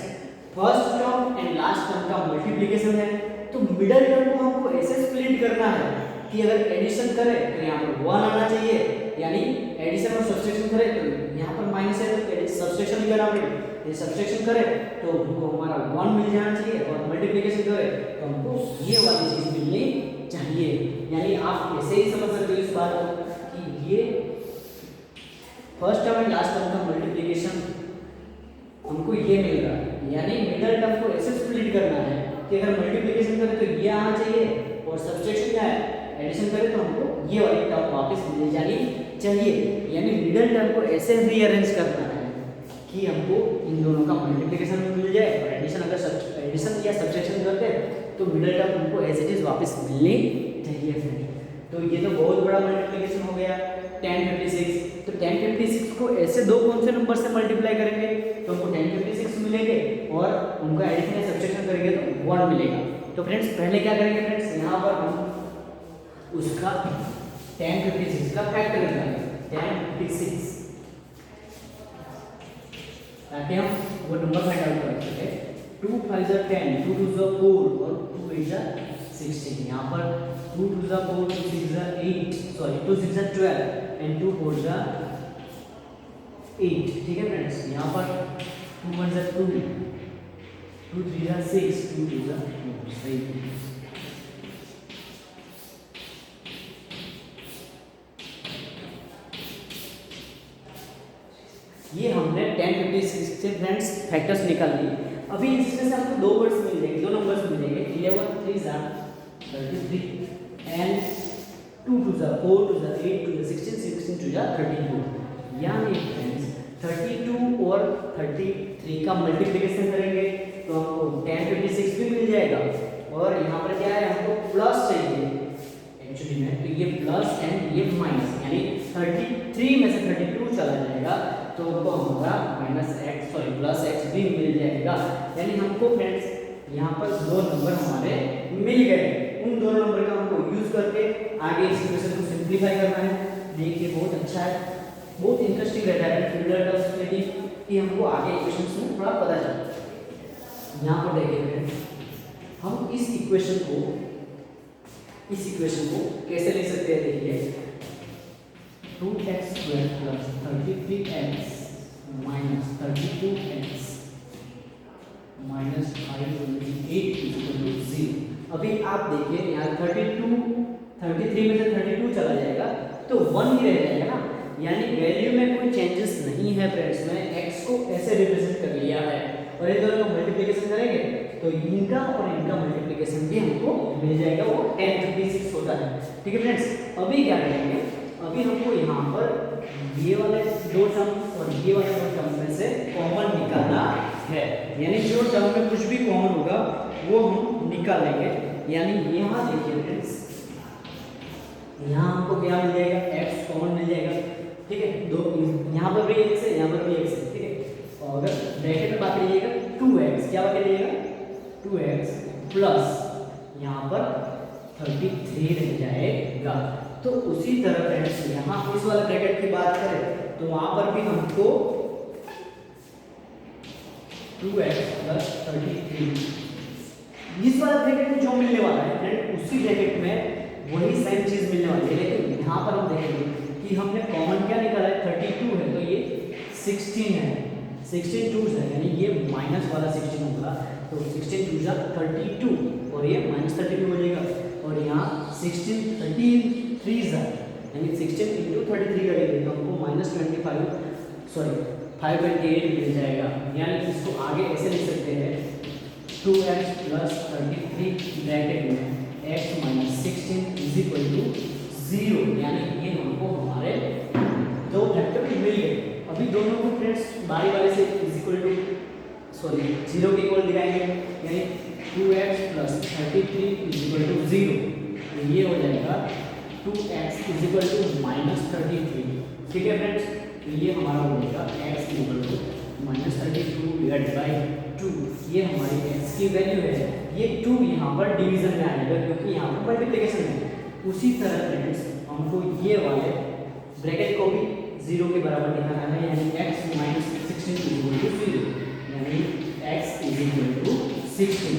first term and last term का मल्टीप्लिकेशन है। तो मिडल टर्म को हमको ऐसे स्प्लिट करना है कि अगर एडिशन करें तो यहाँ पर 1 आना चाहिए, यानी एडिशन और सब्सट्रैक्शन करें तो यहाँ पर माइनस है तो सब्सट्रैक्शन भी करना पड़ेगा। ये सब्सट्रैक्शन करें तो हमको हमारा 1 मिल जाना चाहिए और मल्टीप्लिकेशन करें तो हमको ये वाली चीज़ मिलनी चाहिए। यानी आप ऐसे ही समझ सकते हो इस बात को कि ये first term and last term का मल्टीप्लिकेशन हमको ये मिल रहा है, यानी मिडल टर्म को ऐसे स्प्लिट करना है कि अगर मल्टीप्लिकेशन करें तो ये आना चाहिए और सब्सट्रैक्शन क्या है, एडिशन करें तो हमको ये वाली टर्म वापस मिल जानी चाहिए। यानी मिडल टर्म को ऐसे रीअरेंज करना है कि हमको इन दोनों का मल्टीप्लिकेशन भी मिल जाए और एडिशन, अगर एडिशन या सब्सट्रैक्शन करते हैं तो मिडल टर्म हमको एज इट इज वापस मिलनी चाहिए फ्रेंड। तो ये तो बहुत बड़ा मल्टीप्लिकेशन हो गया 1056। तो 1056 को ऐसे दो कौन से नंबर से मल्टीप्लाई करेंगे तो हमको 1056 मिलेंगे और उनका एडिशन या सब्सट्रैक्शन करेंगे तो 1 मिलेगा। तो फ्रेंड्स पहले क्या करेंगे फ्रेंड्स, यहाँ पर हम उसका 1056 का फैक्टर निकालेंगे 1056, ताकि हम वो नंबर फाइंड आउट कर सके। 2 5 are 10, 2 2 are 4 और 2 8 are 16। यहाँ पर 2 2 are 4, 2 6 are 8, sorry 2 6 are 12 and 2 4 are 8। ठीक है फ्रेंड्स, यहाँ पर 2 1 are 2, 2 3 are 6, 2 2 are 4। सही है। ये हमने 1056 से फ्रेंड्स फैक्टर्स निकाल लिए। अभी इसमें से हमको दो वर्ड्स मिल जाएंगे, दो नंबर्स मिल जाएंगे। 11 3 are 33 and 2 2 are 4, 2 are 8, 2 are 16, 16 2 are 32। यानी फ्रेंड्स 32 और 33 का मल्टीप्लिकेशन करेंगे तो हमको 1056 भी मिल जाएगा और यहाँ पर क्या है, हमको प्लस चाहिए एक्चुअली में, तो ये प्लस एंड ये माइनस, यानी 33 में से 32 चला जाएगा तो हमको हमारा प्लस x भी मिल जाएगा। यानी हमको फ्रेंड्स यहाँ पर दो नंबर हमारे मिल गए। उन दोनों नंबर का हमको यूज करके आगे इस इक्वेशन को सिंपलीफाई करना है। देखिए बहुत अच्छा है, बहुत इंटरेस्टिंग रहता है फिल्टर टर्म स्प्लिटिंग कि हमको आगे इक्वेशंस में थोड़ा पता चले। यहाँ पर देखिए हम इस इक्वेशन को कैसे ले सकते हैं, देखिए 2x² + 33x - 32x - 5/8 = 0। अभी आप देखिए यहाँ 33 में से 32 चला जाएगा तो 1 ही रह जाएगा ना, यानी वैल्यू में कोई चेंजेस नहीं है फ्रेंड्स। मैंने x को ऐसे रिप्रेजेंट कर लिया है और इन दोनों का मल्टीप्लिकेशन करेंगे तो इनका और इनका मल्टीप्लिकेशन भी हमको मिल जाएगा, वो 1056 होता है। ठीक है फ्रेंड्स, अभी क्या करेंगे, अभी हमको यहाँ पर ये वाले दो टर्म और ये वाले दो टर्म में से कॉमन निकालना है। यानी जो टर्म में कुछ भी कॉमन होगा वो हम निकाल लेंगे। यानी यहाँ देखिए फ्रेंड्स, यहाँ हमको क्या मिल जाएगा, x कॉमन मिल जाएगा। ठीक है, दो यहाँ पर भी x है, यहाँ पर भी x है। ठीक है, और अगर ब्रैकेट में बात करिएगा 2x, क्या बात करिएगा 2x प्लस यहाँ पर 33 रह जाएगा। तो उसी तरह फ्रेंड्स यहाँ इस वाले ब्रैकेट की बात करें तो वहां पर भी हमको 2x + 33 इस वाले ब्रैकेट में जो मिलने वाला है फ्रेंड उसी ब्रैकेट में वही सेम चीज मिलने वाली है। लेकिन यहाँ पर हम देखेंगे कि हमने कॉमन क्या निकाला है, 32 है तो ये 16 है, 16 टू है यानी ये माइनस वाला 16 होगा, तो 16 टू जा 32 और ये माइनस 32 हो जाएगा। और यहाँ 16 33 जा यानी 16 इंटू 33 करेंगे तो हमको -528 मिल जाएगा। यानी इसको आगे ऐसे लिख सकते हैं 2x प्लस 33 ब्रैकेट में x minus 16 is equal to 0। यानी ये हमको हमारे दो फैक्टर मिल गए। अभी दोनों को फ्रेंड्स बारी बारी से इज इक्वल टू 0 के इक्वल दिखाएंगे, यानी 2x plus 33 is equal to 0। तो ये हो जाएगा 2x is equal to minus 33। ठीक है फ्रेंड्स, तो ये हमारा हो जाएगा x equal to minus 32 divide by 2। ये हमारी x की वैल्यू है। ये 2 यहाँ पर डिवीजन में आएगा क्योंकि यहाँ पर मल्टीप्लिकेशन है। उसी तरह फ्रेंड्स हमको ये वाले ब्रैकेट को भी 0 के बराबर दिखाना है, यानी x minus 16 is equal to 0, यानी x इज इक्वल टू 16।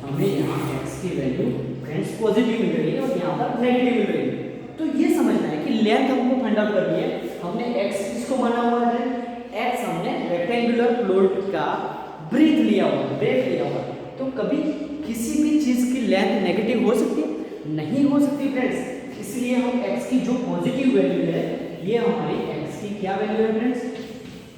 हमें यहाँ x की वैल्यू फ्रेंड्स पॉजिटिव मिल रही है और यहाँ पर नेगेटिव मिल रही है। तो ये समझना है कि लेंथ हमको फाइंड आउट करनी है। हमने x किसको माना हुआ है, x हमने रेक्टेंगुलर प्लॉट का ब्रेथ लिया हुआ। तो कभी किसी भी चीज की लेंथ नेगेटिव हो सकती है, नहीं हो सकती फ्रेंड्स। इसलिए हम x की जो पॉजिटिव वैल्यू है, ये हमारी x की क्या वैल्यू है फ्रेंड्स,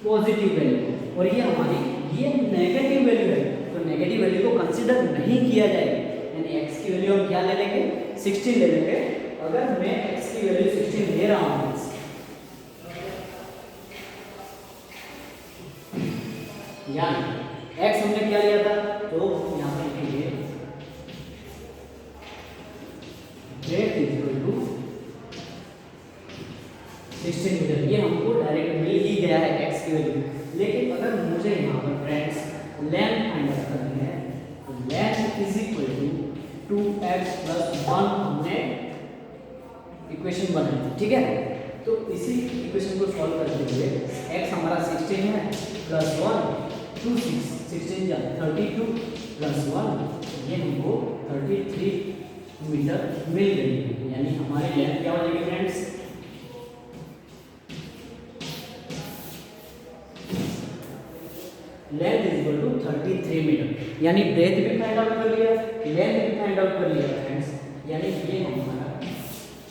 पॉजिटिव वैल्यू, और ये हमारी ये नेगेटिव वैल्यू है। तो नेगेटिव वैल्यू को कंसीडर नहीं किया जाएगा, यानी x की वैल्यू हम क्या ले लेंगे, 16 ले लेंगे। अगर मैं x की वैल्यू 16 ले रहा हूँ, यानी x हमने क्या लिया था, तो यहाँ पर लिखेंगे breadth is equal to 16 metre. ये हमको डायरेक्ट मिल ही गया है x की वैल्यू। लेकिन अगर मुझे यहाँ पर फ्रेंड्स लेंथ फाइंड आउट करनी है, तो length is equal to 2x plus 1 हमने इक्वेशन बनाई थी। ठीक है, तो इसी इक्वेशन को सॉल्व करते हुए x हमारा 16 है प्लस 1 2 16 जा 32 प्लस 1 ये हमको 33 मीटर मिल गई है। यानी हमारी लेंथ क्या हो जाएगी friends, length is equal to 33 metre. यानी ब्रेथ भी फाइंड आउट कर लिया, लेंथ भी फाइंड आउट कर लिया फ्रेंड्स। यानी ये हमारा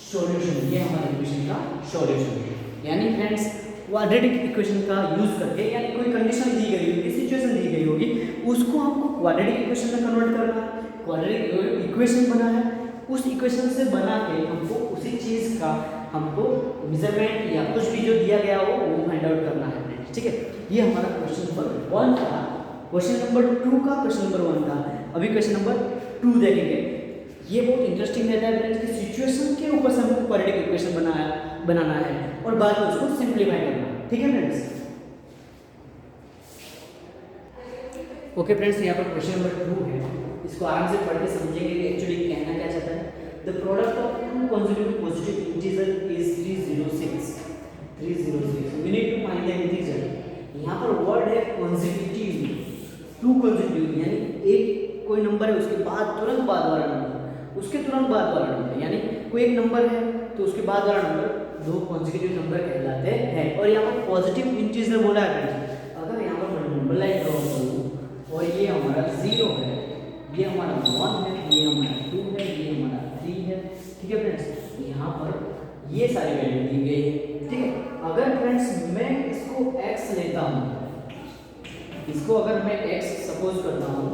सॉल्यूशन, ये हमारे इक्वेशन का सॉल्यूशन है। यानी फ्रेंड्स क्वाड्रेटिक इक्वेशन का यूज करके, यानी कोई कंडीशन दी गई होगी, सिचुएशन दी गई होगी, उसको आपको क्वाड्रेटिक इक्वेशन में कन्वर्ट करना है। क्वाड्रेटिक इक्वेशन बना है, उस इक्वेशन से बना के हमको उसी चीज का हमको मेजरमेंट या कुछ भी जो दिया गया हो वो फाइंड आउट करना है फ्रेंड्स। ठीक है, ये हमारा क्वेश्चन नंबर 1 था। क्वेश्चन नंबर 2 का क्वेश्चन नंबर 1 था। अभी क्वेश्चन नंबर 2 देखेंगे। ये बहुत इंटरेस्टिंग रहता है फ्रेंड्स कि सिचुएशन के ऊपर से हमको क्वाड्रेटिक इक्वेशन बनाना है और बाद में उसको सिंप्लीफाई करना है। ठीक है फ्रेंड्स, ओके फ्रेंड्स, यहाँ पर क्वेश्चन नंबर 2 है। इसको आराम से पढ़ के समझेंगे कि एक्चुअली कहना क्या चाहता है। The product of two consecutive positive integer is 306 we need to find the integer. यहाँ पर वर्ड है consecutive, टू consecutive, यानी एक कोई नंबर है उसके बाद तुरंत बाद वाला नंबर, उसके तुरंत बाद वाला नंबर, यानी कोई एक नंबर है तो उसके बाद वाला नंबर दो कॉन्जिक्यूटिव नंबर कहलाते हैं। और यहाँ पर पॉजिटिव इंटीजर बोला है। अगर यहाँ पर नंबर लाइन ड्रॉ करूँ और ये हमारा 0 है, ये हमारा 1 है, ये हमारा 2 है, ये हमारा 3 है। ठीक है फ्रेंड्स, यहाँ पर ये सारी वैल्यू दी गई है। ठीक है, अगर फ्रेंड्स मैं इसको x लेता हूँ, इसको अगर मैं x सपोज करता हूँ,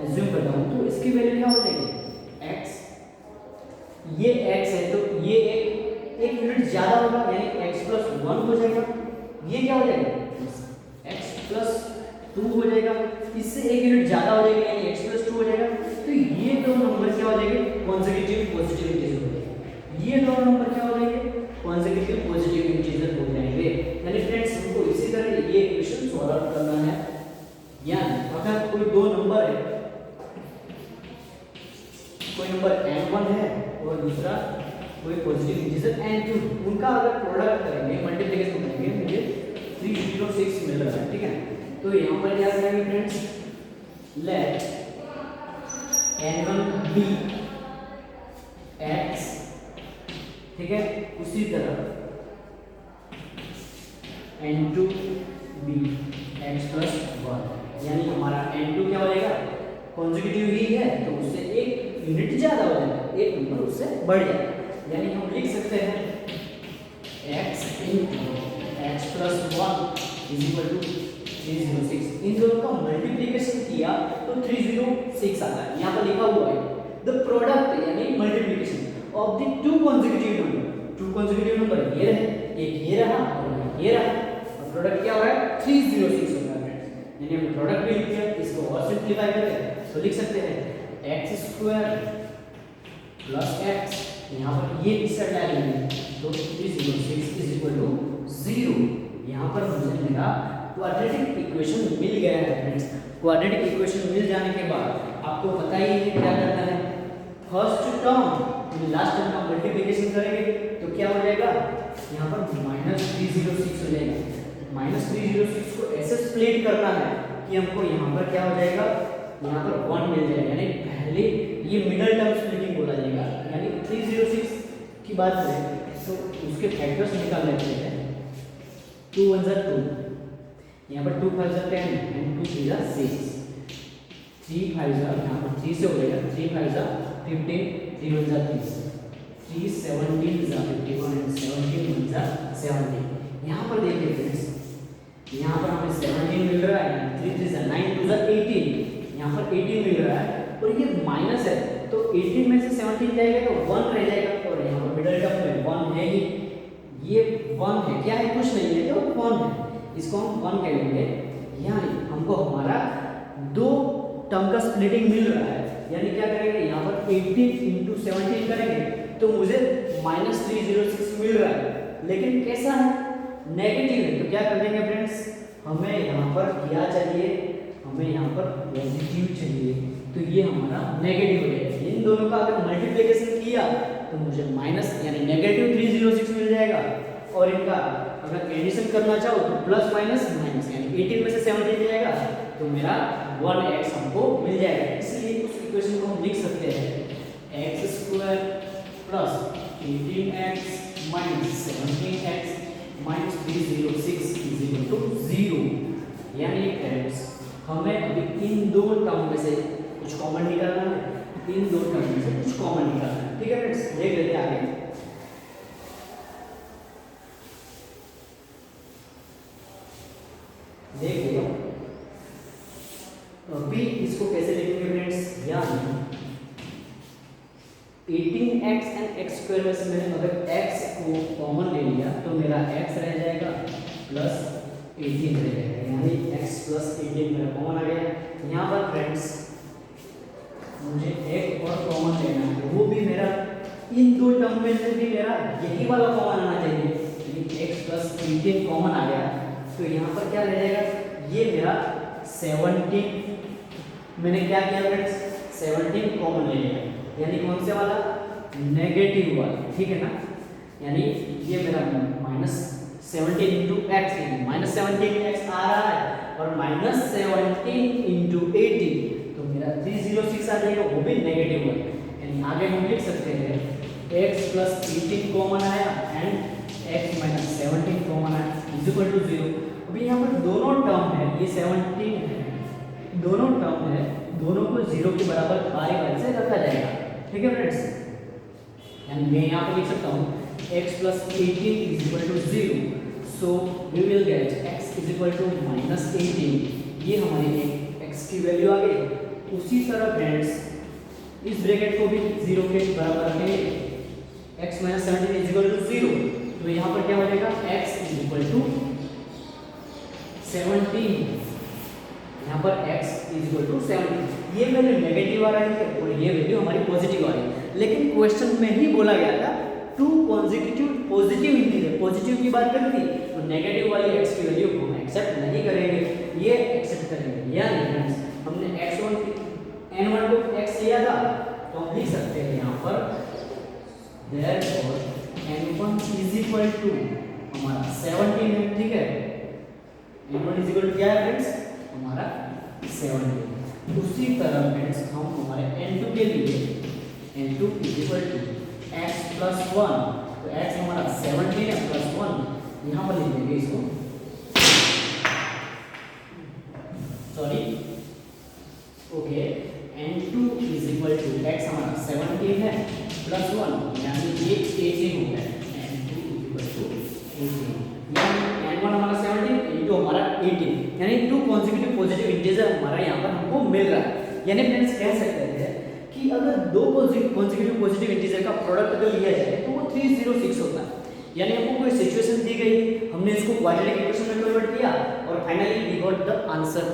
एज्यूम करता हूँ, तो इसकी वैल्यू क्या हो जाएगी, x, ये x है तो ये एक यूनिट ज्यादा होगा, यानी x प्लस 1 हो जाएगा। ये क्या हो जाएगा, x प्लस 2 हो जाएगा। इससे एक यूनिट ज्यादा हो जाएगा, यानी x प्लस 2 हो जाएगा। तो ये दो नंबर क्या हो जाएंगे, कॉन्सेक्यूटिव पॉजिटिव इंटीजर हो जाएंगे। ये दो नंबर क्या हो जाएंगे, कॉन्सेक्यूटिव पॉजिटिव इंटीजर हो जाएंगे। यानी फ्रेंड्स हमको इसी तरह ये इक्वेशन सॉल्व आउट करना है। यानी अगर कोई दो नंबर है, कोई नंबर n1 है और दूसरा कोई पॉजिटिव इंटीजर n2, उनका अगर प्रोडक्ट करेंगे, मल्टीप्लिकेशन करेंगे, मुझे 306 मिल रहा है। ठीक है, तो यहाँ पर क्या करेंगे friends, late n1 be x, ठीक है, उसी तरह n2 be x प्लस 1, यानी हमारा n2 क्या हो जाएगा, कॉन्जिक्यूटिव ही है तो उससे एक यूनिट ज़्यादा हो जाएगा, एक नंबर उससे बढ़ जाएगा, यानी हम लिख सकते हैं x plus 1 is equal to 306। इन दोनों का मल्टीप्लिकेशन किया तो 306 आता है। यहाँ पर लिखा हुआ है द प्रोडक्ट यानी multiplication of the two consecutive number ये रहे, एक ये रहा और ये रहा, और प्रोडक्ट क्या हो रहा है 306 हो रहा है फ्रेंड्स, यानी हमने प्रोडक्ट भी लिख दिया। इसको और सिंपलीफाई करके तो लिख सकते हैं x स्क्वायर प्लस x, यहाँ पर ये इस साइड आ जाएंगे तो 306 इज इक्वल टू 0। यहाँ पर मुझे मेरा क्वाड्रेटिक इक्वेशन मिल गया है फ्रेंड्स। क्वाड्रेटिक इक्वेशन मिल जाने के बाद आपको पता ही है क्या करना है, फर्स्ट टर्म लास्ट टर्म का मल्टीप्लिकेशन करेंगे तो क्या हो जाएगा, यहाँ पर -306 हो जाएगा। -306 को ऐसे स्प्लिट करना है कि हमको यहाँ पर क्या हो जाएगा, यहाँ पर 1 मिल जाएगा, यानी पहले ये मिडल टर्म स्प्लिटिंग बोला जाएगा। यानी 306 की बात करें तो उसके फैक्टर्स निकाल लेते हैं, 2 1 जा 2, यहाँ पर 2 5 जा 10 एंड 2 3 जा 6, 3 5 जा यहाँ पर 3 से हो जाएगा, 3 5 जा 15, 3 1 जा 30, 3 17 जा 51 एंड 17 1 जा 70। यहाँ पर देखिए फ्रेंड्स, यहाँ पर हमें 17 मिल रहा है, 3 3 जा 9 2 जा 18, यहाँ पर 18 मिल रहा है और ये माइनस है तो 18 में से 17 जाएगा तो 1 रह जाएगा, और यहाँ पर मिडल टर्म में 1 है ही, ये 1 है, क्या है कुछ नहीं है तो 1 है, इसको हम 1 कह लेंगे। यानी हमको हमारा दो टर्म का स्प्लिटिंग मिल रहा है, यानी क्या करेंगे यहाँ पर 18 इंटू 17 करेंगे तो मुझे -306 मिल रहा है, लेकिन कैसा है, नेगेटिव है, तो क्या कर देंगे फ्रेंड्स, हमें यहाँ पर क्या चाहिए, हमें यहाँ पर पॉजिटिव चाहिए, तो ये हमारा नेगेटिव हो जाएगा। इन दोनों का अगर मल्टीप्लिकेशन किया तो मुझे माइनस यानी नेगेटिव 306 मिल जाएगा, और इनका अगर एडिशन करना चाहो तो प्लस माइनस माइनस, यानी 18 में से 17 जाएगा तो मेरा 1x हमको मिल जाएगा। इसलिए उस इक्वेशन को हम लिख सकते हैं x square plus 18x minus 17x minus 306 is equal to 0। यानी फ्रेंड्स हमें अभी इन दो टर्म में से कुछ कॉमन निकालना है, इन दो टर्म में से कुछ कॉमन निकालना है, ठीक है फ्रेंड्स। देख लेते हैं आगे। देखिए अभी इसको कैसे लिखेंगे फ्रेंड्स, यानी 18x एंड x स्क्वायर में से मैंने अगर x को कॉमन ले लिया तो मेरा x रह जाएगा प्लस 18 रह जाएगा, यानी x प्लस 18 मेरा कॉमन आ गया। यहाँ पर फ्रेंड्स मुझे एक और कॉमन लेना है, वो भी मेरा इन दो टर्म में से भी मेरा यही वाला कॉमन आना चाहिए, लेकिन x प्लस 18 कॉमन आ गया तो यहाँ पर क्या रह जाएगा, ये मेरा 17 मैंने क्या किया फ्रेंड्स, 17 कॉमन ले लिया, यानी कौन से वाला, नेगेटिव वाला, ठीक है ना। यानी ये मेरा -17 इंटू एक्स, यानी -17x आ रहा है और -17 इंटू 18 तो मेरा 306 आ जाएगा, वो भी नेगेटिव वाला। यानी आगे हम लिख सकते हैं x प्लस 18 कॉमन आया एंड x माइनस 17 कॉमन आया इज इक्वल टू 0। अभी यहाँ पर दोनों टर्म है, ये 17 है, दोनों टर्म है, दोनों को 0 के बराबर बारी से रखा जाएगा, ठीक है फ्रेंड्स। यानी मैं यहाँ पे लिख सकता हूँ x plus 18 is equal to 0, so we will get x is equal to -18, ये हमारी x की वैल्यू आ गई। उसी तरह फ्रेंड्स इस ब्रैकेट को भी 0 के बराबर रखेंगे, x minus 17 is equal to 0, तो यहाँ पर क्या हो जाएगा, x इज इक्वल टू 17, यहाँ पर x इज इक्वल टू 17, ये वैल्यू नेगेटिव आ रही है और ये वैल्यू हमारी पॉजिटिव आ रही है, लेकिन क्वेश्चन में ही बोला गया था two consecutive positive integer, positive की बात करी थी तो नेगेटिव वाली x की वैल्यू को हम एक्सेप्ट नहीं करेंगे, ये एक्सेप्ट करेंगे। यानी फ्रेंड्स हमने x1 n1 को x लिया था तो हम लिख सकते हैं यहाँ पर therefore n1 is equal to हमारा 17 है, ठीक है, n1 इज इक्वल टू क्या है फ्रेंड्स, हमारा 17। उसी तरह फ्रेंड्स हम हमारे n2 के लिए n2 is equal to x plus 1, तो x हमारा 17 है प्लस 1, यहाँ पर लिख देंगे इसको sorry okay, n2 is equal to x हमारा 17 है प्लस 1 यानी ये 18 हो गया। n2 इज इक्वल टू 18 यानी n1 हमारा 17 into हमारा 18 यानी टू कॉन्सेक्यूटिव पॉजिटिव इंटीजर हमारा यहाँ पर हमको मिल रहा है। यानी फ्रेंड्स कह सकते हैं कि अगर दो कॉन्सेक्यूटिव पॉजिटिव इंटीजर का प्रोडक्ट अगर लिया जाए तो वो 306 होता है। यानी हमको कोई सिचुएशन दी गई, हमने इसको क्वाड्रेटिक इक्वेशन में कन्वर्ट किया और finally we got the answer,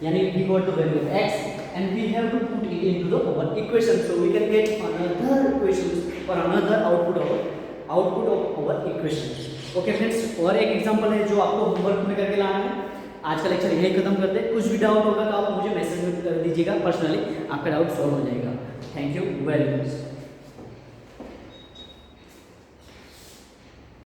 यानी we got the value of x and we have to put it into the our equation, so we can get another equation or another output of our equation। Okay friends, और एक example है जो आपको homework में करके लाना है। आज का लेक्चर यही खत्म करते हैं। कुछ भी डाउट होगा तो आप मुझे मैसेज कर दीजिएगा पर्सनली, आपका डाउट सॉल्व हो जाएगा। Thank you very much.